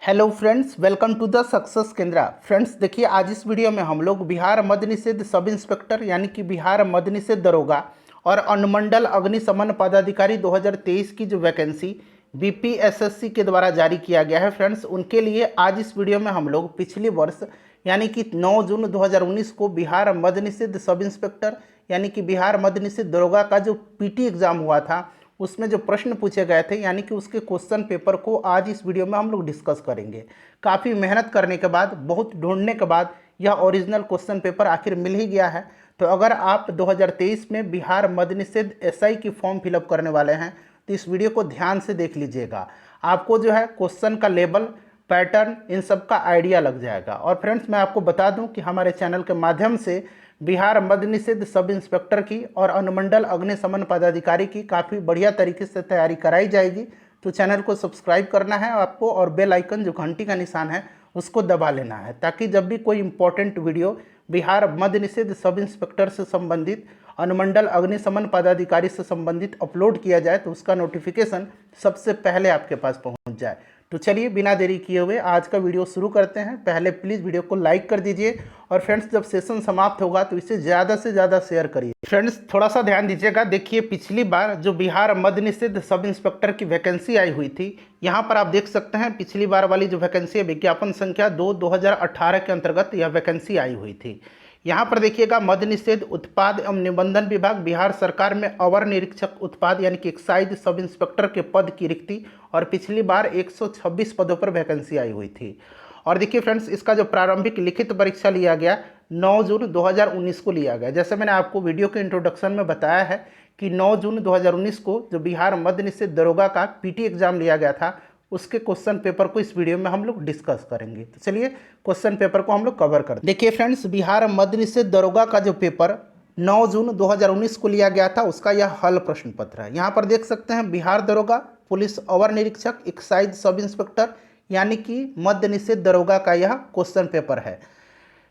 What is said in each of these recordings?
Hello friends, welcome to the success Kendra. Friends देखिए, आज इस वीडियो में हम लोग बिहार मद्य निषेध सब इंस्पेक्टर यानी कि बिहार मद्य निषेध दरोगा और अनुमंडल अग्निशमन पदाधिकारी 2023 की जो वैकेंसी बीपीएसएससी के द्वारा जारी किया गया है फ्रेंड्स, उनके लिए आज इस वीडियो में हम लोग पिछले वर्ष यानी कि 9 जून 2019 को बिहार मद्य निषेध सब इंस्पेक्टर यानी कि बिहार मद्य निषेध दरोगा का जो पीटी एग्ज़ाम हुआ था उसमें जो प्रश्न पूछे गए थे यानी कि उसके क्वेश्चन पेपर को आज इस वीडियो में हम लोग डिस्कस करेंगे। काफ़ी मेहनत करने के बाद, बहुत ढूंढने के बाद यह ओरिजिनल क्वेश्चन पेपर आखिर मिल ही गया है। तो अगर आप 2023 में बिहार मद्य निषेध एसआई की फॉर्म फिलअप करने वाले हैं तो इस वीडियो को ध्यान से देख लीजिएगा। आपको जो है क्वेश्चन का लेवल, पैटर्न, इन सब का आइडिया लग जाएगा। और फ्रेंड्स मैं आपको बता दूं कि हमारे चैनल के माध्यम से बिहार मद्य निषेध सब इंस्पेक्टर की और अनुमंडल अग्निशमन पदाधिकारी की काफ़ी बढ़िया तरीके से तैयारी कराई जाएगी। तो चैनल को सब्सक्राइब करना है आपको और बेल आइकन जो घंटी का निशान है उसको दबा लेना है, ताकि जब भी कोई इंपॉर्टेंट वीडियो बिहार मद्य निषेध सब इंस्पेक्टर से संबंधित, अनुमंडल अग्निशमन पदाधिकारी से संबंधित अपलोड किया जाए तो उसका नोटिफिकेशन सबसे पहले आपके पास पहुंच जाए। तो चलिए बिना देरी किए हुए आज का वीडियो शुरू करते हैं। पहले प्लीज़ वीडियो को लाइक कर दीजिए और फ्रेंड्स जब सेशन समाप्त होगा तो इसे ज़्यादा से ज़्यादा शेयर करिए। फ्रेंड्स थोड़ा सा ध्यान दीजिएगा। देखिए, पिछली बार जो बिहार मद्य निषेध सब इंस्पेक्टर की वैकेंसी आई हुई थी, यहाँ पर आप देख सकते हैं पिछली बार वाली जो वैकेंसी है विज्ञापन संख्या 2/2018 के अंतर्गत यह वैकेंसी आई हुई थी। यहाँ पर देखिएगा, मद्य निषेध उत्पाद एवं निबंधन विभाग बिहार सरकार में अवर निरीक्षक उत्पाद यानी कि एक्साइज सब इंस्पेक्टर के पद की रिक्ति, और पिछली बार 126 पदों पर वैकेंसी आई हुई थी। और देखिए फ्रेंड्स, इसका जो प्रारंभिक लिखित परीक्षा लिया गया 9 जून 2019 को लिया गया। जैसे मैंने आपको वीडियो के इंट्रोडक्शन में बताया है कि 9 जून 2019 को जो बिहार मद्य निषेध दरोगा का पीटी एग्जाम लिया गया था उसके क्वेश्चन पेपर को इस वीडियो में हम लोग डिस्कस करेंगे। तो चलिए क्वेश्चन पेपर को हम लोग कवर करते हैं। देखिए फ्रेंड्स, बिहार मद्य निषेध दरोगा का जो पेपर 9 जून 2019 को लिया गया था उसका यह हल प्रश्न पत्र है। यहाँ पर देख सकते हैं बिहार दरोगा, पुलिस अवर निरीक्षक, एक्साइज सब इंस्पेक्टर यानी कि मद्य निषेध दरोगा का यह क्वेश्चन पेपर है।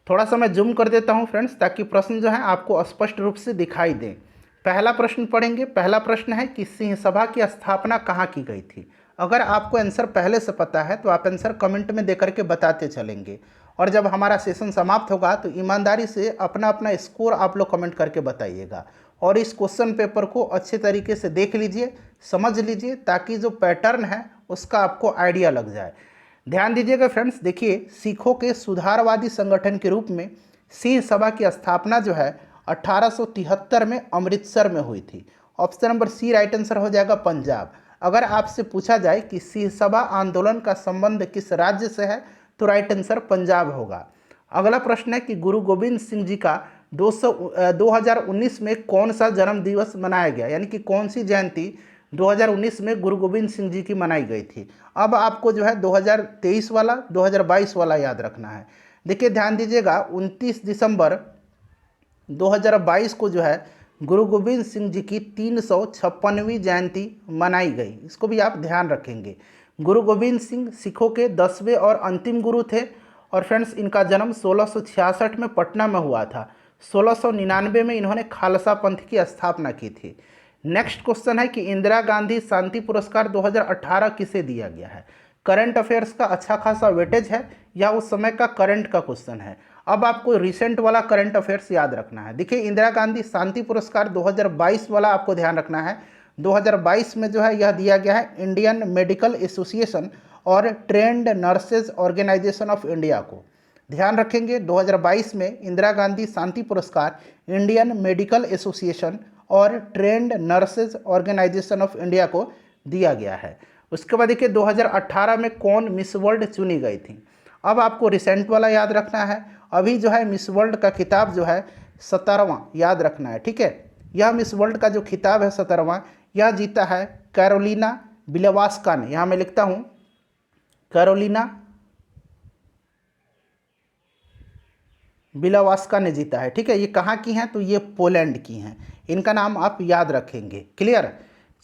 थोड़ा सा मैं जूम कर देता हूँ फ्रेंड्स, ताकि प्रश्न जो है आपको स्पष्ट रूप से दिखाई दें। पहला प्रश्न पढ़ेंगे। पहला प्रश्न है कि सिंह सभा की स्थापना कहाँ की गई थी। अगर आपको आंसर पहले से पता है तो आप आंसर कमेंट में देकर के बताते चलेंगे, और जब हमारा सेशन समाप्त होगा तो ईमानदारी से अपना अपना स्कोर आप लोग कमेंट करके बताइएगा। और इस क्वेश्चन पेपर को अच्छे तरीके से देख लीजिए, समझ लीजिए, ताकि जो पैटर्न है उसका आपको आइडिया लग जाए। ध्यान दीजिएगा फ्रेंड्स। देखिए, सिखों के सुधारवादी संगठन के रूप में सिंह सभा की स्थापना जो है 1873 में अमृतसर में हुई थी। Option number C right answer हो जाएगा पंजाब। अगर आपसे पूछा जाए कि सिंह सभा आंदोलन का संबंध किस राज्य से है तो राइट आंसर पंजाब होगा। अगला प्रश्न है कि गुरु गोविंद सिंह जी का 2019 में कौन सा जन्म दिवस मनाया गया, यानी कि कौन सी जयंती 2019 में गुरु गोविंद सिंह जी की मनाई गई थी। अब आपको जो है 2023 वाला 2022 वाला याद रखना है। देखिए ध्यान दीजिएगा, 29 दिसंबर 2022 को जो है गुरु गोविंद सिंह जी की 356वीं जयंती मनाई गई। इसको भी आप ध्यान रखेंगे। गुरु गोविंद सिंह सिखों के 10वें और अंतिम गुरु थे, और फ्रेंड्स इनका जन्म 1666 में पटना में हुआ था। 1699 में इन्होंने खालसा पंथ की स्थापना की थी। नेक्स्ट क्वेश्चन है कि इंदिरा गांधी शांति पुरस्कार 2018 किसे दिया गया है। करंट अफेयर्स का अच्छा खासा वेटेज है, या उस समय का करंट का क्वेश्चन है। अब आपको रिसेंट वाला करंट अफेयर्स याद रखना है। देखिए, इंदिरा गांधी शांति पुरस्कार 2022 वाला आपको ध्यान रखना है। 2022 में जो है यह दिया गया है इंडियन मेडिकल एसोसिएशन और trained nurses organisation of India को। ध्यान रखेंगे, 2022 में इंदिरा गांधी शांति पुरस्कार इंडियन मेडिकल एसोसिएशन और trained nurses organisation of India को दिया गया है। उसके बाद देखिए 2018 में कौन मिस वर्ल्ड चुनी गई थी। अब आपको रिसेंट वाला याद रखना है। अभी जो है मिस वर्ल्ड का खिताब जो है 17वां याद रखना है, ठीक है। यह मिस वर्ल्ड का जो खिताब है 17वां, यह जीता है कैरोलिना बिलवास्का ने। यहाँ मैं लिखता हूँ कैरोलिना बिलवास्का ने जीता है, ठीक है। ये कहाँ की हैं तो ये पोलैंड की हैं। इनका नाम आप याद रखेंगे। क्लियर।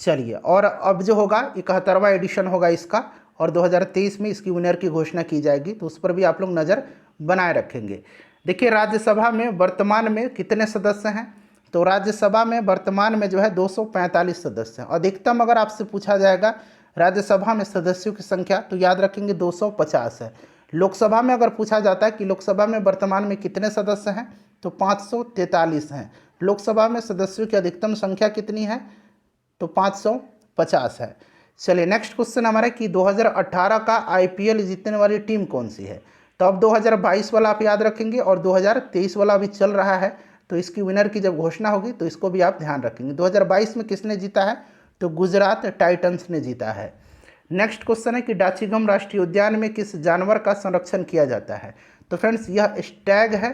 चलिए, और अब जो होगा 71वां एडिशन होगा इसका, और 2023 में इसकी विनर की घोषणा की जाएगी, तो उस पर भी आप लोग नज़र बनाए रखेंगे। देखिए, राज्यसभा में वर्तमान में कितने सदस्य हैं, तो राज्यसभा में वर्तमान में जो है 245 सदस्य हैं। अधिकतम अगर आपसे पूछा जाएगा राज्यसभा में सदस्यों की संख्या तो याद रखेंगे 250 है। लोकसभा में अगर पूछा जाता है कि लोकसभा में वर्तमान में कितने सदस्य हैं तो 543 हैं। लोकसभा में सदस्यों की अधिकतम संख्या कितनी है तो 550 है। चलिए नेक्स्ट क्वेश्चन हमारा कि 2018 का आईपीएल जीतने वाली टीम कौन सी है। तो अब 2022 वाला आप याद रखेंगे और 2023 वाला अभी चल रहा है, तो इसकी विनर की जब घोषणा होगी तो इसको भी आप ध्यान रखेंगे। 2022 में किसने जीता है तो गुजरात टाइटंस ने जीता है। नेक्स्ट क्वेश्चन है कि डाचीगम राष्ट्रीय उद्यान में किस जानवर का संरक्षण किया जाता है। तो फ्रेंड्स यह स्टैग है,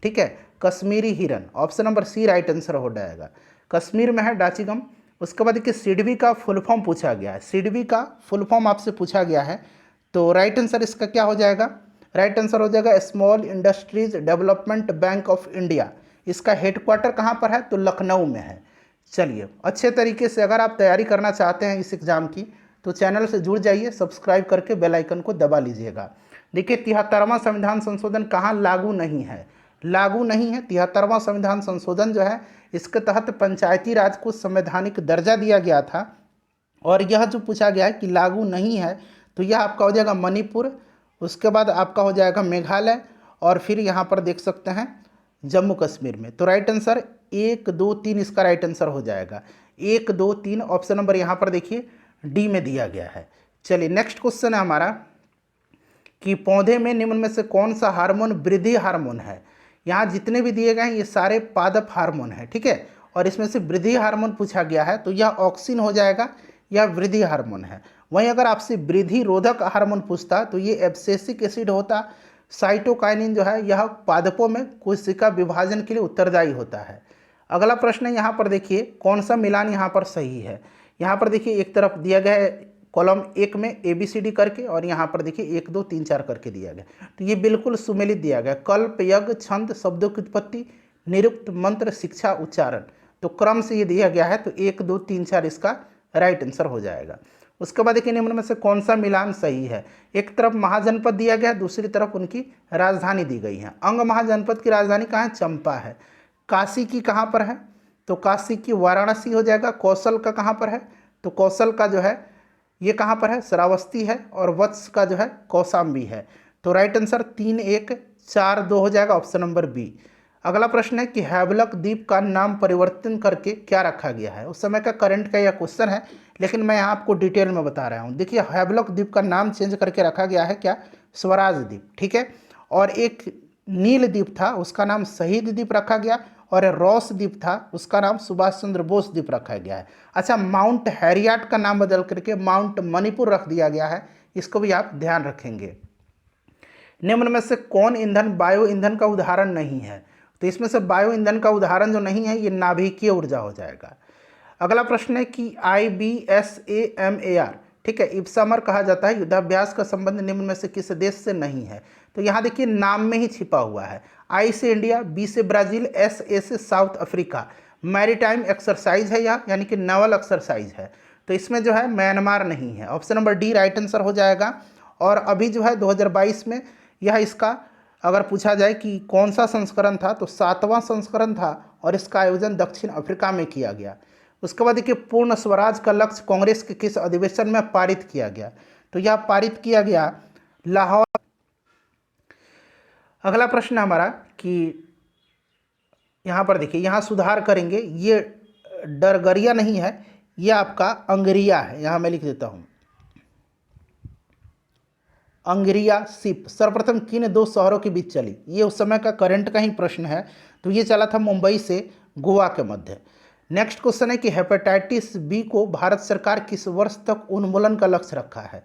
ठीक है, कश्मीरी हिरन, option number C right answer हो जाएगा। कश्मीर में है डाचीगम। उसके बाद देखिए सिडबी का फुल फॉर्म पूछा गया है, सिडबी का फुल फॉर्म आपसे पूछा गया है, तो राइट आंसर इसका क्या हो जाएगा, राइट आंसर हो जाएगा small industries development bank of India. इसका हेडक्वार्टर कहाँ पर है तो लखनऊ में है। चलिए अच्छे तरीके से अगर आप तैयारी करना चाहते हैं इस एग्ज़ाम की तो चैनल से जुड़ जाइए, सब्सक्राइब करके बेल आइकन को दबा लीजिएगा। देखिए 73वां संविधान संशोधन कहाँ लागू नहीं है, लागू नहीं है। 73वां संविधान संशोधन जो है इसके तहत पंचायती राज को संवैधानिक दर्जा दिया गया था, और यह जो पूछा गया है कि लागू नहीं है तो यह आपका हो जाएगा मणिपुर, उसके बाद आपका हो जाएगा मेघालय, और फिर यहाँ पर देख सकते हैं जम्मू कश्मीर में। तो राइट आंसर 1 2 3 इसका राइट आंसर हो जाएगा। 1 2 3 ऑप्शन नंबर यहाँ पर देखिए डी में दिया गया है। चलिए नेक्स्ट क्वेश्चन है हमारा कि पौधे में निम्न में से कौन सा हार्मोन वृद्धि हार्मोन है। यहाँ जितने भी दिए गए हैं ये सारे पादप हार्मोन है, ठीक है, और इसमें से वृद्धि हार्मोन पूछा गया है तो यह ऑक्सिन हो जाएगा, यह वृद्धि हार्मोन है। वहीं अगर आपसे वृद्धि रोधक हार्मोन पूछता तो ये एब्सिसिक एसिड होता। साइटोकाइनिन जो है यह पादपों में कोशिका विभाजन के लिए उत्तरदायी होता है। अगला प्रश्न है यहाँ पर देखिए कौन सा मिलान यहाँ पर सही है। यहाँ पर देखिए एक तरफ दिया गया है कॉलम 1 में ABCD करके, और यहाँ पर देखिए 1 2 3 4 करके दिया गया, तो ये बिल्कुल सुमेलित दिया गया। कल्प, यज्ञ, छंद, शब्दों की उत्पत्ति, निरुक्त, मंत्र, शिक्षा, उच्चारण, तो क्रम से ये दिया गया है, तो 1 2 3 4 इसका राइट आंसर हो जाएगा। उसके बाद देखिए निम्न में से कौन सा मिलान सही है। एक तरफ महाजनपद दिया गया है, दूसरी तरफ उनकी राजधानी दी गई है। अंग महाजनपद की राजधानी कहाँ है, चंपा है। काशी की कहाँ पर है तो काशी की वाराणसी हो जाएगा। कौशल का कहाँ पर है तो कौशल का जो है ये कहाँ पर है, श्रावस्ती है, और वत्स का जो है कौशाम्बी है। तो राइट आंसर 3 1 4 2 हो जाएगा, ऑप्शन नंबर बी। अगला प्रश्न है कि हैवलक द्वीप का नाम परिवर्तन करके क्या रखा गया है। उस समय का करंट का यह क्वेश्चन है, लेकिन मैं यहाँ आपको डिटेल में बता रहा हूँ। देखिए हैवलक द्वीप का नाम चेंज करके रखा गया है क्या, स्वराज द्वीप, ठीक है। और एक नील द्वीप था उसका नाम शहीद द्वीप रखा गया, और रॉस द्वीप था उसका नाम सुभाष चंद्र बोस द्वीप रखा गया है। अच्छा, माउंट हैरियट का नाम बदल करके माउंट मणिपुर रख दिया गया है, इसको भी आप ध्यान रखेंगे। निम्न में से कौन ईंधन बायो ईंधन का उदाहरण नहीं है। तो इसमें से बायो ईंधन का उदाहरण जो नहीं है ये नाभिकीय ऊर्जा हो जाएगा। अगला प्रश्न है कि IBSAMAR, ठीक है, इप्सामर कहा जाता है, युद्धाभ्यास का संबंध निम्न में से किस देश से नहीं है। तो यहाँ देखिए नाम में ही छिपा हुआ है। I से इंडिया, B से ब्राज़ील, SA से साउथ अफ्रीका। मैरीटाइम एक्सरसाइज है यह, यानी कि नेवल एक्सरसाइज है, तो इसमें जो है म्यांमार नहीं है। Option number D right answer हो जाएगा। और अभी जो है 2022 में यह इसका अगर पूछा जाए कि कौन सा संस्करण था तो 7वां संस्करण था, और इसका आयोजन दक्षिण अफ्रीका में किया गया। उसके बाद देखिए पूर्ण स्वराज का लक्ष्य कांग्रेस के किस अधिवेशन में पारित किया गया। तो यह पारित किया गया लाहौर। अगला प्रश्न हमारा कि यहाँ पर देखिए यहाँ सुधार करेंगे, ये डरगरिया नहीं है, ये आपका अंगरिया है। यहाँ मैं लिख देता हूँ अंगरिया शिप सर्वप्रथम किन 2 शहरों के बीच चली। ये उस समय का करंट का ही प्रश्न है, तो ये चला था मुंबई से गोवा के मध्य। नेक्स्ट क्वेश्चन है कि हेपेटाइटिस बी को भारत सरकार किस वर्ष तक उन्मूलन का लक्ष्य रखा है।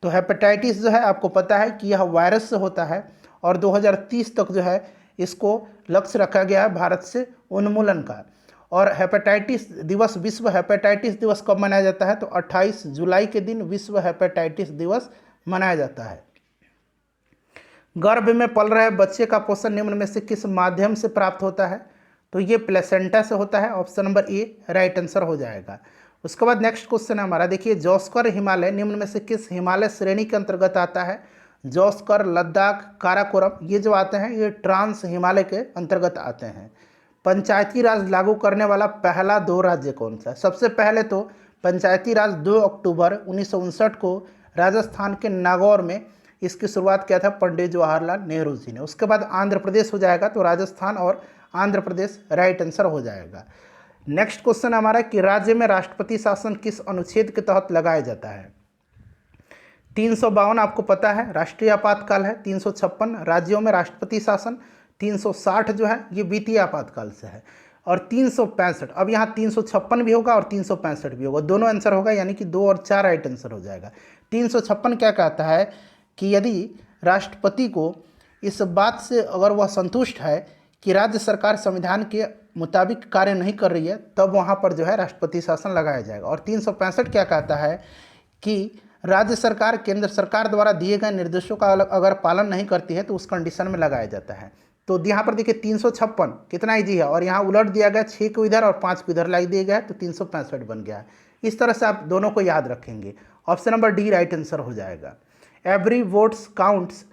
तो हेपेटाइटिस जो है आपको पता है कि यह वायरस से होता है, और 2030 तक जो है इसको लक्ष्य रखा गया है भारत से उन्मूलन का। और हेपेटाइटिस दिवस, विश्व हेपेटाइटिस दिवस कब मनाया जाता है तो 28 जुलाई के दिन विश्व हेपेटाइटिस दिवस मनाया जाता है। गर्भ में पल रहे बच्चे का पोषण निम्न में से किस माध्यम से प्राप्त होता है। तो ये प्लेसेंटा से होता है, option number A right answer हो जाएगा। उसके बाद नेक्स्ट क्वेश्चन है हमारा, देखिए जोस्कर हिमालय निम्न में से किस हिमालय श्रेणी के अंतर्गत आता है। जोस्कर, लद्दाख, काराकोरम, ये जो आते हैं ये ट्रांस हिमालय के अंतर्गत आते हैं। पंचायती राज लागू करने वाला पहला 2 राज्य कौन सा है। सबसे पहले तो पंचायती राज 2 अक्टूबर 1959 को राजस्थान के नागौर में इसकी शुरुआत किया था पंडित जवाहरलाल नेहरू जी ने। उसके बाद आंध्र प्रदेश हो जाएगा, तो राजस्थान और आंध्र प्रदेश राइट आंसर हो जाएगा। नेक्स्ट क्वेश्चन हमारा कि राज्य में राष्ट्रपति शासन किस अनुच्छेद के तहत लगाया जाता है। 352 आपको पता है राष्ट्रीय आपातकाल है, 356 राज्यों में राष्ट्रपति शासन, 360 जो है ये वित्तीय आपातकाल से है, और 365 अब यहाँ 356 भी होगा और 365 भी होगा, दोनों आंसर होगा, यानी कि 2 और 4 राइट आंसर हो जाएगा। 356 क्या कहता है कि यदि राष्ट्रपति को इस बात से अगर वह संतुष्ट है कि राज्य सरकार संविधान के मुताबिक कार्य नहीं कर रही है, तब वहाँ पर जो है राष्ट्रपति शासन लगाया जाएगा। और 365 क्या कहता है कि राज्य सरकार केंद्र सरकार द्वारा दिए गए निर्देशों का अगर पालन नहीं करती है तो उस कंडीशन में लगाया जाता है। तो यहाँ पर देखिए 356 कितना ईजी है, और यहाँ उलट दिया गया 6 को इधर और 5 को इधर लाई दिया गया है, तो 365 बन गया है। इस तरह से आप दोनों को याद रखेंगे। Option number D right answer हो जाएगा। Every votes counts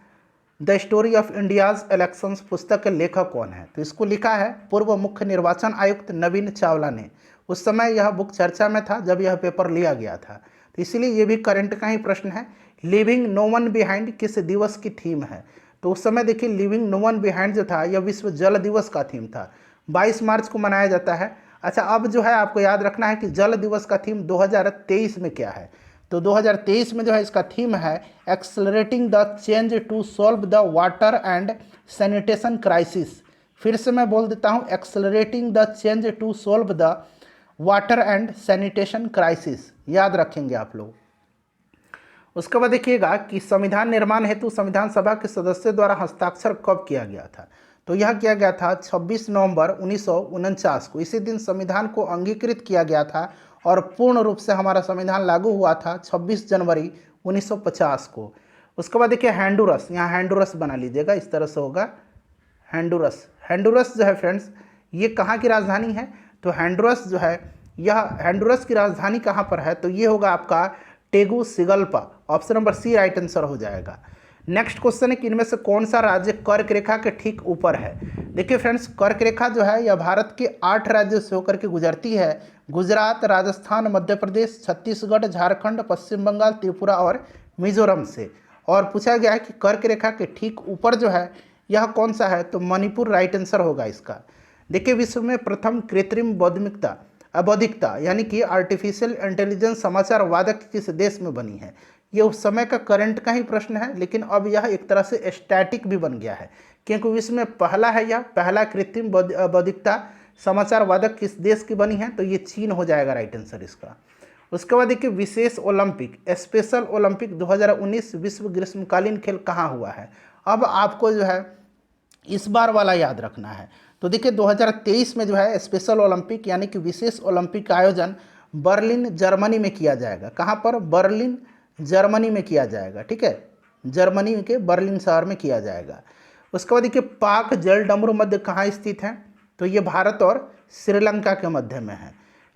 the story of India's elections पुस्तक के लेखक कौन है। तो इसको लिखा है पूर्व मुख्य निर्वाचन आयुक्त नवीन चावला ने। उस समय यह बुक चर्चा में था जब यह पेपर लिया गया था, तो इसलिए ये भी करंट का ही प्रश्न है। लिविंग नो वन बिहाइंड किस दिवस की थीम है। तो उस समय देखिए लिविंग नो वन बिहाइंड जो था यह विश्व जल दिवस का थीम था, 22 मार्च को मनाया जाता है। अच्छा, अब जो है आपको याद रखना है कि जल दिवस का थीम 2023 में क्या है। तो 2023 में जो है इसका थीम है accelerating the change to solve the water and sanitation crisis. फिर से मैं बोल देता हूँ, accelerating the change to solve the water and sanitation crisis, याद रखेंगे आप लोग। उसके बाद देखिएगा कि संविधान निर्माण हेतु संविधान सभा के सदस्यों द्वारा हस्ताक्षर कब किया गया था। तो यह किया गया था 26 नवंबर 1949 को। इसी दिन संविधान को अंगीकृत किया गया था और पूर्ण रूप से हमारा संविधान लागू हुआ था 26 जनवरी 1950 को। उसके बाद देखिए हैंडुरस, यहाँ हैंडुरस बना लीजिएगा, इस तरह से होगा हैंडुरस। हैंडुरस जो है फ्रेंड्स ये कहाँ की राजधानी है। तो हैंडुरस जो है यह हैंडुरस की राजधानी कहाँ पर है, तो ये होगा आपका Tegucigalpa. Option number C right answer हो जाएगा। नेक्स्ट क्वेश्चन है कि इनमें से कौन सा राज्य कर्क रेखा के ठीक ऊपर है। देखिए फ्रेंड्स कर्क रेखा जो है यह भारत के 8 राज्यों से होकर के गुजरती है। गुजरात, राजस्थान, मध्य प्रदेश, छत्तीसगढ़, झारखंड, पश्चिम बंगाल, त्रिपुरा और मिजोरम से। और पूछा गया है कि कर्क रेखा के ठीक ऊपर जो है यह कौन सा है, तो मणिपुर राइट आंसर होगा इसका। देखिए विश्व में प्रथम कृत्रिम बौद्धिकता यानी कि आर्टिफिशियल इंटेलिजेंस समाचार वादक किस देश में बनी है। ये उस समय का करंट का ही प्रश्न है, लेकिन अब यह एक तरह से स्टैटिक भी बन गया है, क्योंकि विश्व में पहला है यह पहला कृत्रिम बौद्धिकता समाचार वादक किस देश की बनी है, तो ये चीन हो जाएगा राइट आंसर इसका। उसके बाद देखिए विशेष ओलंपिक स्पेशल ओलंपिक 2019 विश्व ग्रीष्मकालीन खेल कहाँ हुआ है। अब आपको जो है इस बार वाला याद रखना है। तो देखिए 2023 में जो है स्पेशल ओलंपिक यानी कि विशेष ओलंपिक का आयोजन बर्लिन जर्मनी में किया जाएगा। कहाँ पर, बर्लिन जर्मनी में किया जाएगा, ठीक है, जर्मनी के बर्लिन शहर में किया जाएगा। उसके बाद देखिए पाक जल डमरू मध्य कहाँ स्थित है, तो ये भारत और श्रीलंका के मध्य में है।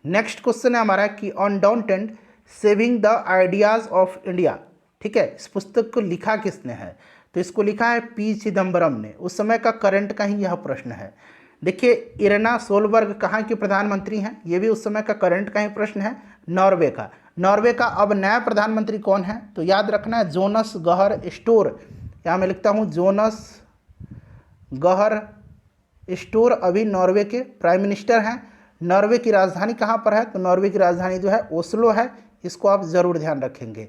नेक्स्ट क्वेश्चन है हमारा कि undoubted saving the ideas of India, ठीक है, इस पुस्तक को लिखा किसने है, तो इसको लिखा है पी चिदम्बरम ने। उस समय का करंट का ही यह प्रश्न है। देखिए इरना सोलबर्ग कहाँ की प्रधानमंत्री हैं, ये भी उस समय का करंट का ही प्रश्न है, नॉर्वे का। नॉर्वे का अब नया प्रधानमंत्री कौन है, तो याद रखना है जोनस गहर स्टोर। यहाँ मैं लिखता हूँ जोनस गहर स्टोर अभी नॉर्वे के प्राइम मिनिस्टर हैं। नॉर्वे की राजधानी कहाँ पर है, तो नॉर्वे की राजधानी जो है ओस्लो है, इसको आप ज़रूर ध्यान रखेंगे।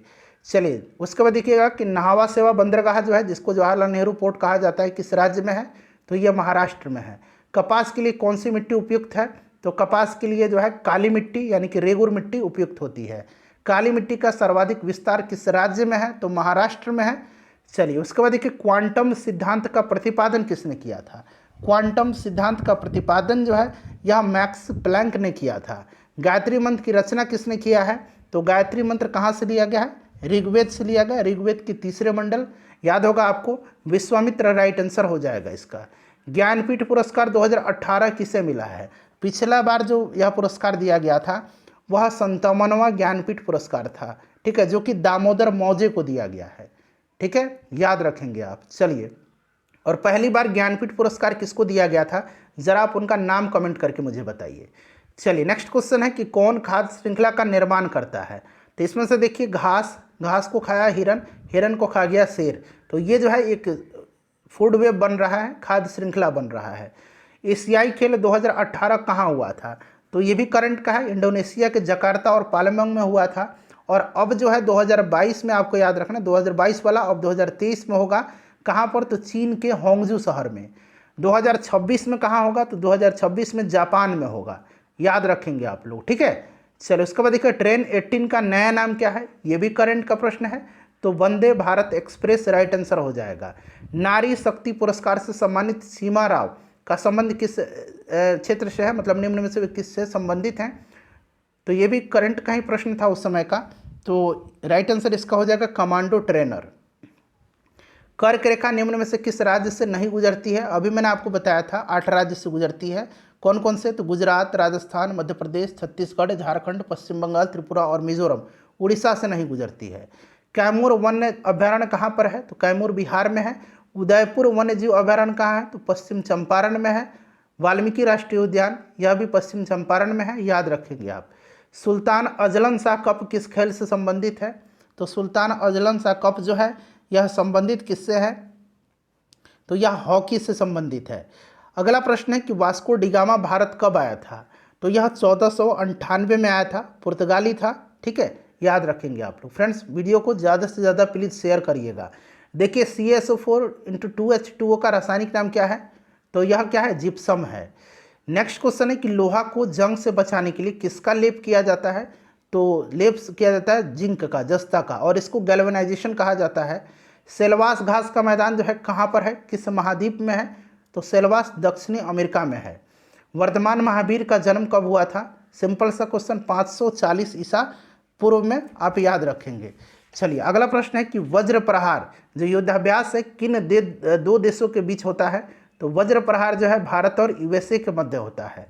चलिए उसके बाद देखिएगा कि नाहवा सेवा बंदरगाह जो है जिसको जवाहरलाल नेहरू पोर्ट कहा जाता है किस राज्य में है, तो यह महाराष्ट्र में है। कपास के लिए कौन सी मिट्टी उपयुक्त है, तो कपास के लिए जो है काली मिट्टी यानी कि रेगुर मिट्टी उपयुक्त होती है। काली मिट्टी का सर्वाधिक विस्तार किस राज्य में है, तो महाराष्ट्र में है। चलिए उसके बाद देखिए क्वांटम सिद्धांत का प्रतिपादन किसने किया था। क्वांटम सिद्धांत का प्रतिपादन जो है यह मैक्स प्लैंक ने किया था। गायत्री मंत्र की रचना किसने किया है, तो गायत्री मंत्र कहाँ से लिया गया है, ऋग्वेद से लिया गया, ऋग्वेद के 3रे मंडल, याद होगा आपको, विश्वामित्र राइट आंसर हो जाएगा इसका। ज्ञानपीठ पुरस्कार 2018 किसे मिला है, पिछला बार जो यह पुरस्कार दिया गया था वह 57वां ज्ञानपीठ पुरस्कार था, ठीक है, जो कि दामोदर मौजे को दिया गया है, ठीक है, याद रखेंगे आप। चलिए और पहली बार ज्ञानपीठ पुरस्कार किसको दिया गया था, ज़रा आप उनका नाम कमेंट करके मुझे बताइए। चलिए नेक्स्ट क्वेश्चन है कि कौन खाद्य श्रृंखला का निर्माण करता है। तो इसमें से देखिए घास, घास को खाया हिरन, हिरन को खा गया शेर। तो ये जो है एक फूड वेब बन रहा है, खाद्य श्रृंखला बन रहा है। एशियाई खेल 2018 कहाँ हुआ था। तो ये भी करंट का है, इंडोनेशिया के जकार्ता और पालमंग में हुआ था। और अब जो है 2022 में, आपको याद रखना 2022 वाला अब 2023 में होगा। कहाँ पर, तो चीन के होंगजू शहर में। 2026 में कहाँ होगा, तो 2026 में जापान में होगा, याद रखेंगे आप लोग, ठीक है। चलो उसके बाद देखिए ट्रेन 18 का नया नाम क्या है, ये भी करंट का प्रश्न है। तो Vande Bharat express right answer हो जाएगा। नारी शक्ति पुरस्कार से सम्मानित सीमा राव का संबंध किस क्षेत्र से है, मतलब निम्न में से किससे संबंधित हैं। तो ये भी करंट का ही प्रश्न था उस समय का। तो राइट आंसर इसका हो जाएगा कमांडो ट्रेनर। कर्क रेखा निम्न में से किस राज्य से नहीं गुजरती है। अभी मैंने आपको बताया था 8 राज्य से गुजरती है। कौन कौन से, तो गुजरात, राजस्थान, मध्य प्रदेश, छत्तीसगढ़, झारखंड, पश्चिम बंगाल, त्रिपुरा और मिजोरम। उड़ीसा से नहीं गुजरती है। कैमूर वन्य अभ्यारण्य कहाँ पर है, तो कैमूर बिहार में है। उदयपुर वन्य जीव अभ्यारण्य कहाँ है, तो पश्चिम चंपारण में है। वाल्मीकि राष्ट्रीय उद्यान, यह भी पश्चिम चंपारण में है, याद रखेंगे आप। सुल्तान अजलन शाह कप किस खेल से संबंधित है। तो सुल्तान अजलन शाह कप जो है यह संबंधित किससे है, तो यह हॉकी से संबंधित है। अगला प्रश्न है कि वास्को डिगामा भारत कब आया था। तो यह 1498 में आया था, पुर्तगाली था, ठीक है, याद रखेंगे आप लोग। फ्रेंड्स वीडियो को ज़्यादा से ज़्यादा प्लीज़ शेयर करिएगा। देखिए CaSO4 × 2H2O का रासायनिक नाम क्या है, तो यह क्या है, जिप्सम है। नेक्स्ट क्वेश्चन है कि लोहा को जंग से बचाने के लिए किसका लेप किया जाता है। तो लेप किया जाता है जिंक का, जस्ता का, और इसको गैल्वेनाइजेशन कहा जाता है। सेल्वास घास का मैदान जो है कहाँ पर है, किस महाद्वीप में है, तो सेल्वास दक्षिणी अमेरिका में है। वर्धमान महावीर का जन्म कब हुआ था। सिंपल सा क्वेश्चन, 540 ईसा पूर्व में, आप याद रखेंगे। चलिए अगला प्रश्न है कि वज्र प्रहार जो युद्धाभ्यास है किन दो देशों के बीच होता है। तो वज्र प्रहार जो है भारत और USA के मध्य होता है।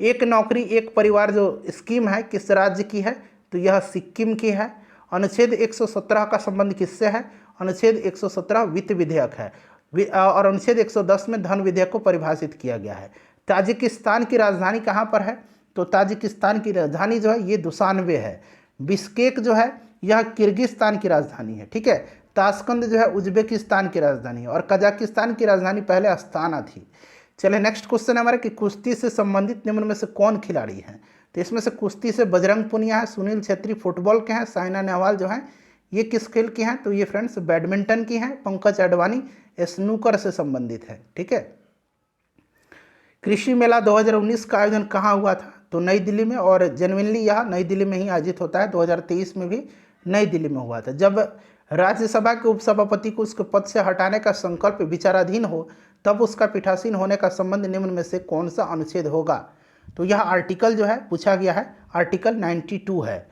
एक नौकरी एक परिवार जो स्कीम है किस राज्य की है, तो यह सिक्किम की है। अनुच्छेद 117 का संबंध किससे है, अनुच्छेद 117 वित्त विधेयक है, और अनुच्छेद 110 में धन विधेयक को परिभाषित किया गया है। ताजिकिस्तान की राजधानी कहाँ पर है, तो ताजिकिस्तान की राजधानी जो है ये दुशानबे है। बिश्केक जो है यह किर्गिस्तान की राजधानी है, ठीक है। ताशकंद जो है उज्बेकिस्तान की राजधानी है, और कजाकिस्तान की राजधानी पहले अस्ताना थी। चलिए नेक्स्ट क्वेश्चन है हमारा कि कुश्ती से संबंधित निम्न में से कौन खिलाड़ी हैं। तो इसमें से कुश्ती से बजरंग पुनिया है, सुनील छेत्री फुटबॉल के हैं, साइना नेहवाल जो हैं ये किस खेल की हैं, तो ये फ्रेंड्स बैडमिंटन की हैं। पंकज अडवाणी स्नूकर से संबंधित है, ठीक है। कृषि मेला 2019 का आयोजन कहाँ हुआ था, तो नई दिल्ली में, और जेन्युइनली यह नई दिल्ली में ही आयोजित होता है। 2023 में भी नई दिल्ली में हुआ था। जब राज्यसभा के उपसभापति को उसके पद से हटाने का संकल्प विचाराधीन हो तब उसका पीठासीन होने का संबंध निम्न में से कौन सा अनुच्छेद होगा। तो यह आर्टिकल जो है पूछा गया है, आर्टिकल 92 है।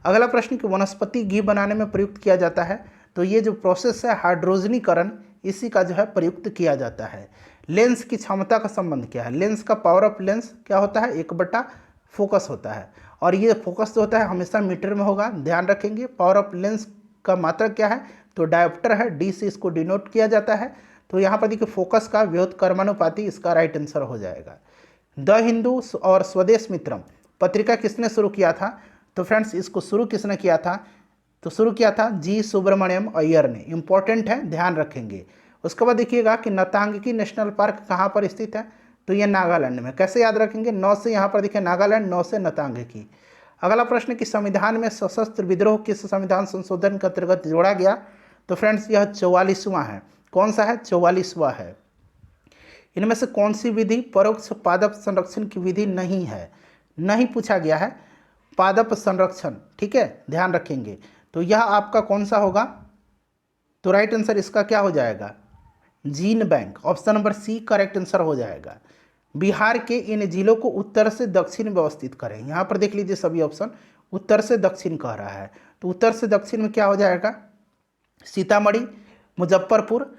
अगला प्रश्न कि वनस्पति घी बनाने में प्रयुक्त किया जाता है। तो ये जो प्रोसेस है हाइड्रोजनीकरण, इसी का जो है प्रयुक्त किया जाता है। लेंस की क्षमता का संबंध क्या है, लेंस का पावर ऑफ लेंस क्या होता है, 1/, फोकस होता है, और ये फोकस जो होता है हमेशा मीटर में होगा, ध्यान रखेंगे। पावर ऑफ लेंस का मात्रक क्या है, तो डायोप्टर है, D से इसको डिनोट किया जाता है। तो यहाँ पर देखिए फोकस का व्युत्क्रमानुपाती इसका राइट आंसर हो जाएगा। द हिंदू और स्वदेश मित्रम पत्रिका किसने शुरू किया था। तो फ्रेंड्स इसको शुरू किसने किया था, तो शुरू किया था G सुब्रमण्यम अय्यर ने। इंपॉर्टेंट है, ध्यान रखेंगे। उसके बाद देखिएगा कि नतांगकी नेशनल पार्क कहाँ पर स्थित है, तो ये नागालैंड में। कैसे याद रखेंगे, 9 से यहाँ पर देखिए नागालैंड, 9 से नतांगकी। अगला प्रश्न कि संविधान में सशस्त्र विद्रोह किस संविधान संशोधन के अंतर्गत जोड़ा गया। तो फ्रेंड्स यह 44वां है। कौन सा है, 44वां है। इनमें से कौन सी विधि परोक्ष पादप संरक्षण की विधि नहीं है, नहीं पूछा गया है पादप संरक्षण, ठीक है, ध्यान रखेंगे। तो यह आपका कौन सा होगा, तो राइट आंसर इसका क्या हो जाएगा, gene bank, option number C correct answer हो जाएगा। बिहार के इन जिलों को उत्तर से दक्षिण व्यवस्थित करें। यहाँ पर देख लीजिए सभी ऑप्शन उत्तर से दक्षिण कह रहा है, तो उत्तर से दक्षिण में क्या हो जाएगा, सीतामढ़ी, मुजफ्फरपुर,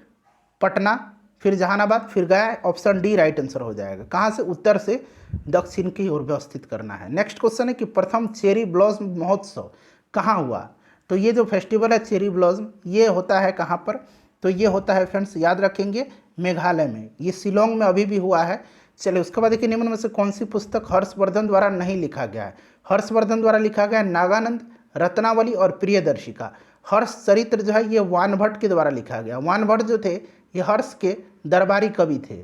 पटना, फिर जहानाबाद, फिर गया। ऑप्शन D राइट आंसर हो जाएगा। कहाँ से, उत्तर से दक्षिण की ओर व्यवस्थित करना है। नेक्स्ट क्वेश्चन है कि प्रथम चेरी ब्लॉसम महोत्सव कहाँ हुआ। तो ये जो फेस्टिवल है चेरी ब्लॉसम ये होता है कहाँ पर, तो ये होता है फ्रेंड्स याद रखेंगे मेघालय में। ये शिलोंग में अभी भी हुआ है। चलिए उसके बाद देखिए निम्न में से कौन सी पुस्तक हर्षवर्धन द्वारा नहीं लिखा गया है। हर्षवर्धन द्वारा लिखा गया है नागानंद, रत्नावली और प्रियदर्शिका। हर्ष चरित्र जो है ये वानभट्ट के द्वारा लिखा गया। वानभट्ट जो थे ये हर्ष के दरबारी कवि थे।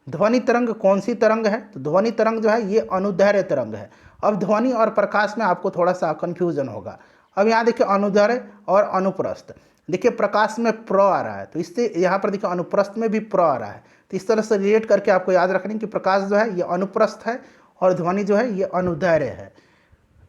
ध्वनि तरंग कौन सी तरंग है, तो ध्वनि तरंग जो है ये अनुदैर्घ्य तरंग है। अब ध्वनि और प्रकाश में आपको थोड़ा सा कन्फ्यूजन होगा। अब यहाँ देखिए अनुदैर्घ्य और अनुप्रस्थ, देखिए प्रकाश में प्र आ रहा है तो इससे यहाँ पर देखिए अनुप्रस्थ में भी प्र आ रहा है, तो इस तरह से रिलेट करके आपको याद रखना कि प्रकाश जो है ये अनुप्रस्थ है और ध्वनि जो है ये अनुदैर्घ्य है।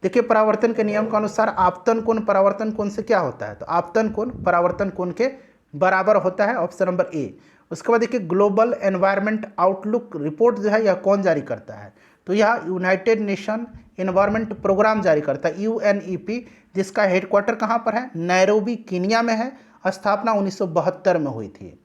देखिए परावर्तन के नियम के अनुसार आपतन कोण परावर्तन कोण से क्या होता है, तो आपतन कोण परावर्तन कोण के बराबर होता है, ऑप्शन नंबर ए। उसके बाद देखिए ग्लोबल एनवायरनमेंट आउटलुक रिपोर्ट जो है यह कौन जारी करता है, तो यह यूनाइटेड नेशन एनवायरनमेंट प्रोग्राम जारी करता है, यूएनईपी, जिसका हेडक्वार्टर कहाँ पर है, नैरोबी कीनिया में है। स्थापना 1972 में हुई थी।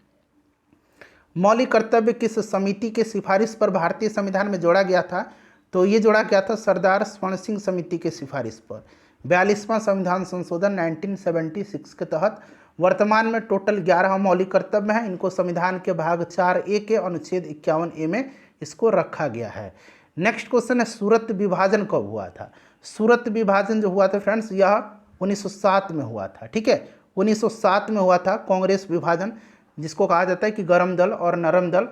मौलिक कर्तव्य किस समिति के सिफारिश पर भारतीय संविधान में जोड़ा गया था, तो ये जोड़ा गया था सरदार स्वर्ण सिंह समिति के सिफारिश पर। 42वां संविधान संशोधन 1976 के तहत वर्तमान में टोटल 11 मौलिक कर्तव्य हैं। इनको संविधान के भाग 4A के अनुच्छेद 51A में इसको रखा गया है। नेक्स्ट क्वेश्चन है सूरत विभाजन कब हुआ था। सूरत विभाजन जो हुआ था फ्रेंड्स यह 1907 में हुआ था। ठीक है, 1907 में हुआ था कांग्रेस विभाजन, जिसको कहा जाता है कि गरम दल और नरम दल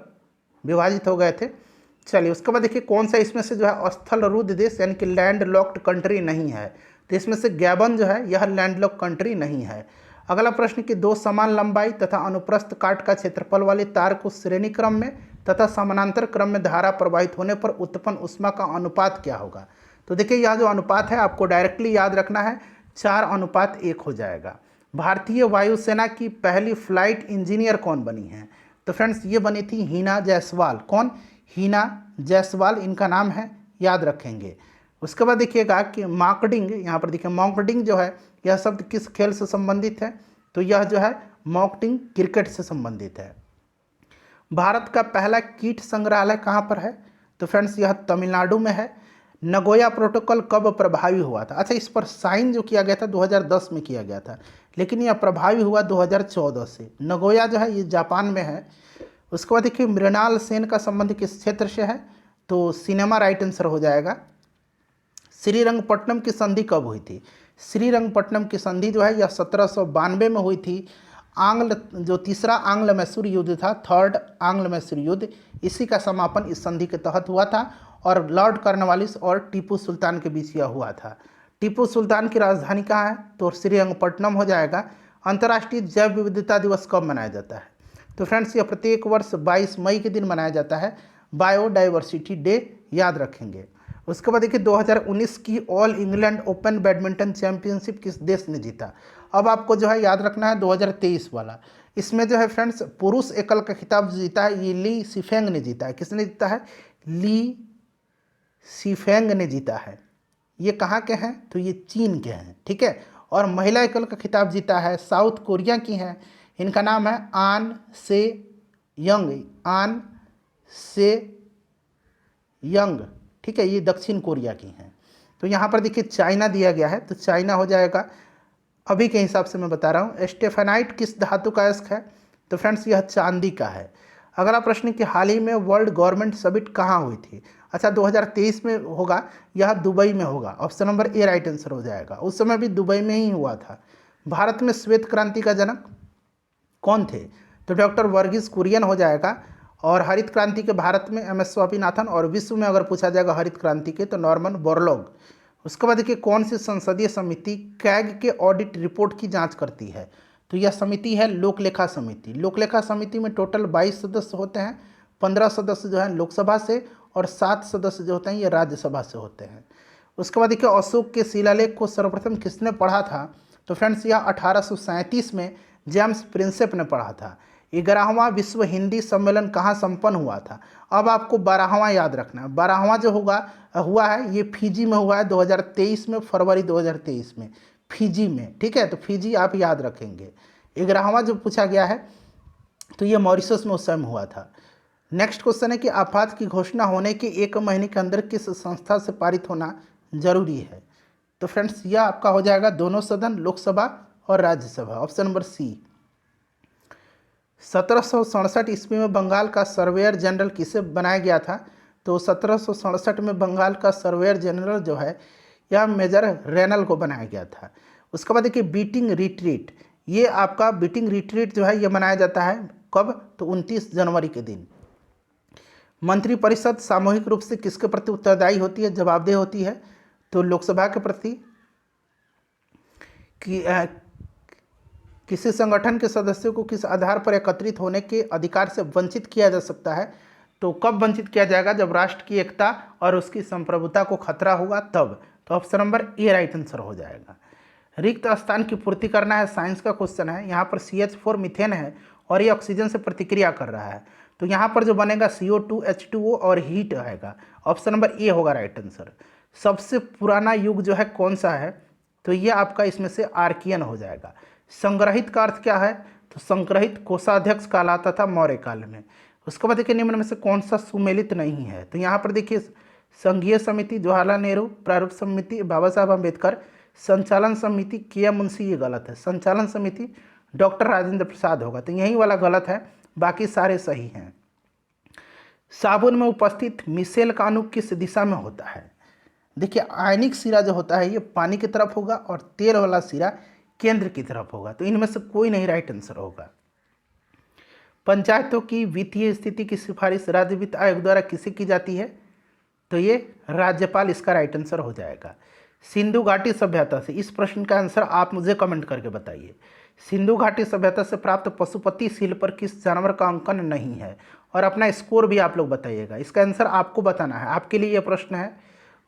विभाजित हो गए थे। चलिए उसके बाद देखिए कौन सा इसमें से जो है स्थल रुद्ध देश यानी कि लैंड लॉक्ड कंट्री नहीं है, तो इसमें से गैबन जो है यह लैंड लॉक कंट्री नहीं है। अगला प्रश्न कि दो समान लंबाई तथा अनुप्रस्थ काट का क्षेत्रफल वाले तार को श्रेणी क्रम में तथा समानांतर क्रम में धारा प्रवाहित होने पर उत्पन्न ऊष्मा का अनुपात क्या होगा, तो देखिए यह जो अनुपात है आपको डायरेक्टली याद रखना है, 4:1 हो जाएगा। भारतीय वायुसेना की पहली फ्लाइट इंजीनियर कौन बनी है, तो फ्रेंड्स ये बनी थी हिना जायसवाल। कौन, हिना जायसवाल इनका नाम है, याद रखेंगे। उसके बाद देखिएगा कि मॉकडिंग, यहाँ पर देखिए मॉकडिंग जो है यह शब्द किस खेल से संबंधित है, तो यह जो है मॉकडिंग क्रिकेट से संबंधित है। भारत का पहला कीट संग्रहालय कहाँ पर है, तो फ्रेंड्स यह तमिलनाडु में है। नगोया प्रोटोकॉल कब प्रभावी हुआ था, अच्छा इस पर साइन जो किया गया था 2010 में किया गया था, लेकिन यह प्रभावी हुआ 2014 से। नगोया जो है ये जापान में है। उसके बाद देखिए मृणाल सेन का संबंध किस क्षेत्र से है, तो सिनेमा राइट आंसर हो जाएगा। श्रीरंगपट्टनम की संधि कब हुई थी, श्रीरंगपट्टनम की संधि जो है यह 1792 में हुई थी। जो तीसरा आंग्ल मैसूर युद्ध था, थर्ड आंग्ल मैसूर युद्ध, इसी का समापन इस संधि के तहत हुआ था और लॉर्ड कॉर्नवालिस और टीपू सुल्तान के बीच यह हुआ था। टीपू सुल्तान की राजधानी कहाँ है, तो श्रीरंगपट्टनम हो जाएगा। अंतर्राष्ट्रीय जैव विविधता दिवस कब मनाया जाता है, तो फ्रेंड्स यह प्रत्येक वर्ष 22 मई के दिन मनाया जाता है, बायोडाइवर्सिटी डे, याद रखेंगे। उसके बाद देखिए 2019 की all England open badminton championship किस देश ने जीता। अब आपको जो है याद रखना है 2023 वाला। इसमें जो है फ्रेंड्स पुरुष एकल का खिताब जीता है ये ली सिफेंग ने जीता है। किसने जीता है, ली सिफेंग ने जीता है। ये कहाँ के हैं, तो ये चीन के हैं। ठीक है, और महिला एकल का खिताब जीता है साउथ कोरिया की हैं, इनका नाम है आन से यंग, आन से यंग। ठीक है, ये दक्षिण कोरिया की हैं। तो यहाँ पर देखिए चाइना दिया गया है, तो चाइना हो जाएगा। अभी के हिसाब से मैं बता रहा हूँ। स्टेफेनाइट किस धातु का अयस्क है, तो फ्रेंड्स यह चांदी का है। अगला प्रश्न कि हाल ही में वर्ल्ड गवर्नमेंट समिट कहाँ हुई थी, अच्छा 2023 में होगा, यह दुबई में होगा, option number A right answer हो जाएगा। उस समय भी दुबई में ही हुआ था। भारत में श्वेत क्रांति का जनक कौन थे, तो डॉक्टर वर्गीस कुरियन हो जाएगा। और हरित क्रांति के भारत में एम.एस. स्वामीनाथन, और विश्व में अगर पूछा जाएगा हरित क्रांति के तो नॉर्मन बोरलॉग। उसके बाद देखिए कौन सी संसदीय समिति कैग के ऑडिट रिपोर्ट की जांच करती है, तो यह समिति है लोकलेखा समिति। लोकलेखा समिति में टोटल 22 सदस्य होते हैं, 15 सदस्य जो हैं लोकसभा से और 7 सदस्य जो होते हैं ये राज्यसभा से होते हैं। उसके बाद देखिए अशोक के शिलालेख को सर्वप्रथम किसने पढ़ा था, तो फ्रेंड्स यह 1837 में जेम्स प्रिंसेप ने पढ़ा था। 11वां विश्व हिंदी सम्मेलन कहाँ संपन्न हुआ था, अब आपको 12वां याद रखना है। 12वां जो हुआ है ये फिजी में हुआ है 2023 में, फरवरी 2023 में फिजी में। ठीक है, तो फिजी आप याद रखेंगे। 11वां जो पूछा गया है तो ये मॉरिशस में उस समय हुआ था। नेक्स्ट क्वेश्चन है कि आपात की घोषणा होने के 1 महीने के अंदर किस संस्था से पारित होना जरूरी है, तो फ्रेंड्स यह आपका हो जाएगा दोनों सदन, लोकसभा और राज्यसभा, ऑप्शन नंबर सी। 1767 ईस्वी में बंगाल का सर्वेयर जनरल किसे बनाया गया था, तो 1767 में बंगाल का सर्वेयर जनरल जो है यह मेजर रेनल को बनाया गया था। उसके बाद देखिए बीटिंग रिट्रीट, ये आपका बीटिंग रिट्रीट जो है ये मनाया जाता है कब, तो 29 जनवरी के दिन। मंत्रिपरिषद सामूहिक रूप से किसके प्रति उत्तरदायी होती है, जवाबदेह होती है, तो लोकसभा के प्रति। कि किसी संगठन के सदस्यों को किस आधार पर एकत्रित होने के अधिकार से वंचित किया जा सकता है, तो कब वंचित किया जाएगा, जब राष्ट्र की एकता और उसकी संप्रभुता को खतरा होगा तब। तो option number A right answer हो जाएगा। रिक्त स्थान की पूर्ति करना है, साइंस का क्वेश्चन है। यहाँ पर CH4 मीथेन है और ये ऑक्सीजन से प्रतिक्रिया कर रहा है, तो यहाँ पर जो बनेगा CO2 H2O और हीट आएगा। ऑप्शन नंबर ए होगा राइट आंसर। सबसे पुराना युग जो है कौन सा है, तो ये आपका इसमें से आर्कियन हो जाएगा। संग्रहित का अर्थ क्या है, तो संग्रहित कोषाध्यक्ष कहलाता था मौर्य काल में। उसके बाद देखिए निम्न में से कौन सा सुमेलित नहीं है, तो यहाँ पर देखिए संघीय समिति जवाहरलाल नेहरू, प्रारूप समिति बाबा साहब अम्बेडकर, संचालन समिति KM मुंशी, ये गलत है। संचालन समिति डॉक्टर राजेंद्र प्रसाद होगा, तो यही वाला गलत है, बाकी सारे सही हैं। साबुन में उपस्थित मिशेल का अणु किस दिशा में होता है, देखिए आयनिक सिरा जो होता है ये पानी की तरफ होगा और तेल वाला सिरा केंद्र की तरफ होगा, तो इनमें से कोई नहीं राइट आंसर होगा। पंचायतों की वित्तीय स्थिति की सिफारिश राज्य वित्त आयोग द्वारा किसे की जाती है, तो ये राज्यपाल इसका राइट आंसर हो जाएगा। सिंधु घाटी सभ्यता से, इस प्रश्न का आंसर आप मुझे कमेंट करके बताइए। सिंधु घाटी सभ्यता से प्राप्त पशुपति शिल्प पर किस जानवर का अंकन नहीं है, और अपना स्कोर भी आप लोग बताइएगा। इसका आंसर आपको बताना है, आपके लिए यह प्रश्न है।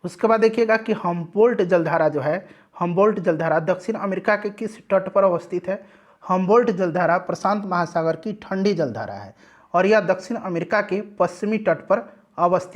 उसके बाद देखिएगा कि हम्बोल्ट जलधारा जो है, हम्बोल्ट जलधारा दक्षिण अमेरिका के किस तट पर अवस्थित है। हम्बोल्ट जलधारा प्रशांत महासागर की ठंडी जलधारा है और यह दक्षिण अमेरिका के पश्चिमी तट पर अवस्थित